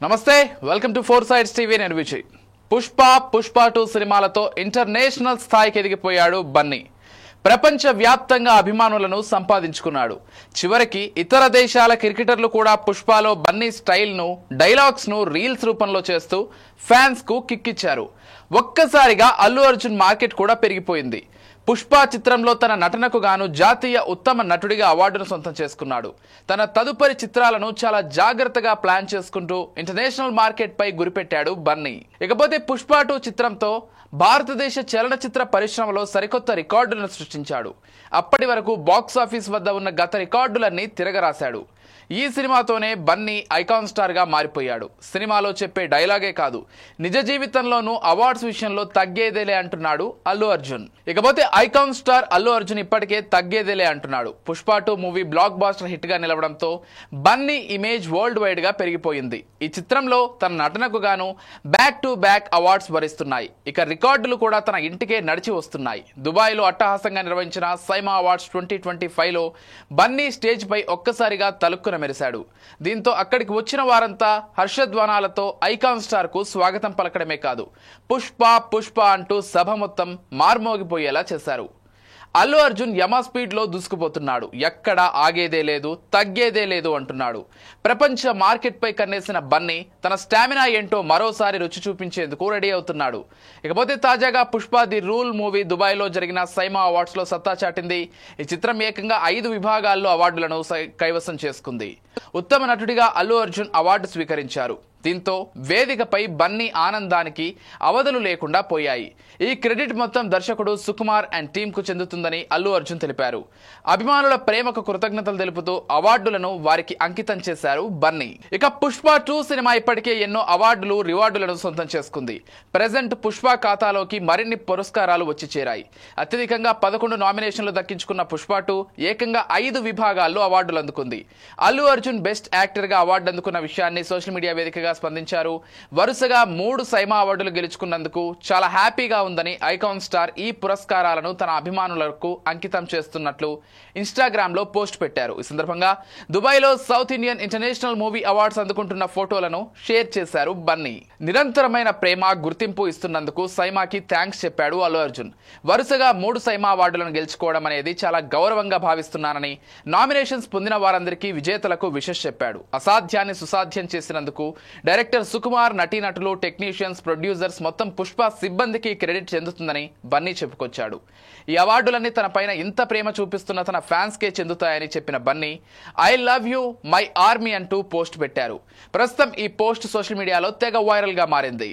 నమస్తే, welcome to four sides TV. నేను విజయ్. పుష్ప 2 సినిమాలతో ఇంటర్నేషనల్ స్థాయికి ఎదిగిపోయాడు బన్నీ. ప్రపంచ వ్యాప్తంగా అభిమానులను సంపాదించుకున్నాడు. చివరికి ఇతర దేశాల క్రికెటర్లు కూడా పుష్పలో బన్నీ స్టైల్ను, డైలాగ్స్ను రీల్స్ రూపంలో చేస్తూ ఫ్యాన్స్కు కిక్కిచ్చారు. ఒక్కసారిగా అల్లు అర్జున్ మార్కెట్ కూడా పెరిగిపోయింది. పుష్ప చిత్రంలో తన నటనకు గాను జాతీయ ఉత్తమ నటుడిగా అవార్డును సొంతం చేసుకున్నాడు. తన తదుపరి చిత్రాలను చాలా జాగ్రత్తగా ప్లాన్ చేసుకుంటూ ఇంటర్నేషనల్ మార్కెట్ పై గురిపెట్టాడు బన్నీ. ఇకపోతే పుష్ప 2 చిత్రంతో భారతదేశ చలనచిత్ర పరిశ్రమలో సరికొత్త రికార్డులను సృష్టించాడు. అప్పటి వరకు బాక్సాఫీస్ వద్ద ఉన్న గత రికార్డులన్నీ తిరగరాశాడు. ఈ సినిమాతోనే బన్నీ ఐకాన్ స్టార్ గా మారిపోయాడు. సినిమాలో చెప్పే డైలాగే కాదు, నిజ జీవితంలోనూ అవార్డ్స్ విషయంలో తగ్గేదేలే అంటున్నాడు అల్లు అర్జున్. ఇకపోతే ఐకాన్ స్టార్ అల్లు అర్జున్ ఇప్పటికే తగ్గేదేలే అంటున్నాడు. Pushpa 2 movie blockbuster hit గా నిలవడంతో బన్నీ ఇమేజ్ వరల్డ్ వైడ్ గా పెరిగిపోయింది. ఈ చిత్రంలో తన నటనకు గాను బ్యాక్ టు బ్యాక్ అవార్డ్స్ వరిస్తున్నాయి. ఇక రికార్డులు కూడా తన ఇంటికే నడిచి వస్తున్నాయి. దుబాయ్ లో అట్టహాసంగా నిర్వహించిన సైమా అవార్డ్స్ 2025లో బన్నీ స్టేజ్ పై ఒక్కసారిగా తలుక్కున మెరిశాడు. దీంతో అక్కడికి వచ్చిన వారంతా హర్షధ్వానాలతో ఐకాన్ స్టార్ కు స్వాగతం పలకడమే కాదు, పుష్ప అంటూ సభ మొత్తం మార్మోగిపోయేలా చేశారు. అల్లు అర్జున్ యమా స్పీడ్ లో దూసుకుపోతున్నాడు. ఎక్కడ ఆగేదే లేదు, తగ్గేదే లేదు అంటున్నాడు. ప్రపంచ మార్కెట్ పై కన్నేసిన బన్నీ తన స్టామినా ఏంటో మరోసారి రుచి చూపించేందుకు రెడీ అవుతున్నాడు. ఇకపోతే తాజాగా Pushpa the rule movie Dubai లో జరిగిన సైమా అవార్డ్స్ లో సత్తా చాటింది. ఈ చిత్రం ఏకంగా 5 విభాగాల్లో అవార్డులను కైవసం చేసుకుంది. ఉత్తమ నటుడిగా అల్లు అర్జున్ అవార్డు స్వీకరించారు. దీంతో వేదికపై బన్నీ ఆనందానికి అవధులు లేకుండా పోయాయి. ఈ క్రెడిట్ మొత్తం దర్శకుడు సుకుమార్ అండ్ టీమ్ కు చెందుతుందని అల్లు అర్జున్ తెలిపారు. అభిమానుల ప్రేమకు కృతజ్ఞతలు తెలుపుతూ అవార్డులను వారికి అంకితం చేశారు బన్నీ. ఇక పుష్ప 2 సినిమా ఇప్పటికే ఎన్నో అవార్డులు, రివార్డులను సొంతం చేసుకుంది. ప్రెజెంట్ పుష్ప ఖాతాలోకి మరిన్ని పురస్కారాలు వచ్చి చేరాయి. అత్యధికంగా 11 నామినేషన్లు దక్కించుకున్న పుష్ప 2 ఏకంగా 5 విభాగాల్లో అవార్డులు అందుకుంది. అల్లు అర్జున్ బెస్ట్ యాక్టర్ గా అవార్డు అందుకున్న విషయాన్ని సోషల్ మీడియా వేదికగా స్పందించారు. వరుసగా 3 సైమా అవార్డులు గెలుచుకున్నందుకు చాలా హ్యాపీగా ఉందని ఐకాన్ స్టార్ ఈ పురస్కారాలను తన అభిమానులకు అంకితం చేస్తున్నట్లు ఇన్స్టాగ్రామ్ లో పోస్ట్ పెట్టారు. ఈ సందర్భంగా దుబాయ్ లో south Indian international movie awards అందుకుంటున్న ఫోటోలను షేర్ చేశారు బన్నీ. నిరంతరమైన ప్రేమ, గుర్తింపు ఇస్తున్నందుకు సైమాకి థ్యాంక్స్ చెప్పాడు అల్లు అర్జున్. వరుసగా 3 సైమా అవార్డులను గెలుచుకోవడం అనేది చాలా గౌరవంగా భావిస్తున్నానని, నామినేషన్స్ పొందిన వారందరికీ విజేతలకు విషెస్ చెప్పాడు. అసాధ్యాన్ని సుసాధ్యం చేసినందుకు డైరెక్టర్ సుకుమార్, నటీనటులు, టెక్నీషియన్స్, ప్రొడ్యూసర్స్ మొత్తం పుష్ప సిబ్బందికి క్రెడిట్ చెందుతుందని బన్నీ చెప్పుకొచ్చాడు. ఈ అవార్డులన్నీ తన పైన ఇంత ప్రేమ చూపిస్తున్న తన ఫ్యాన్స్ కే చెందుతాయని చెప్పిన Bunny I love you my army అంటూ పోస్ట్ పెట్టారు. ప్రస్తుతం ఈ పోస్ట్ సోషల్ మీడియాలో తెగ వైరల్ గా మారింది.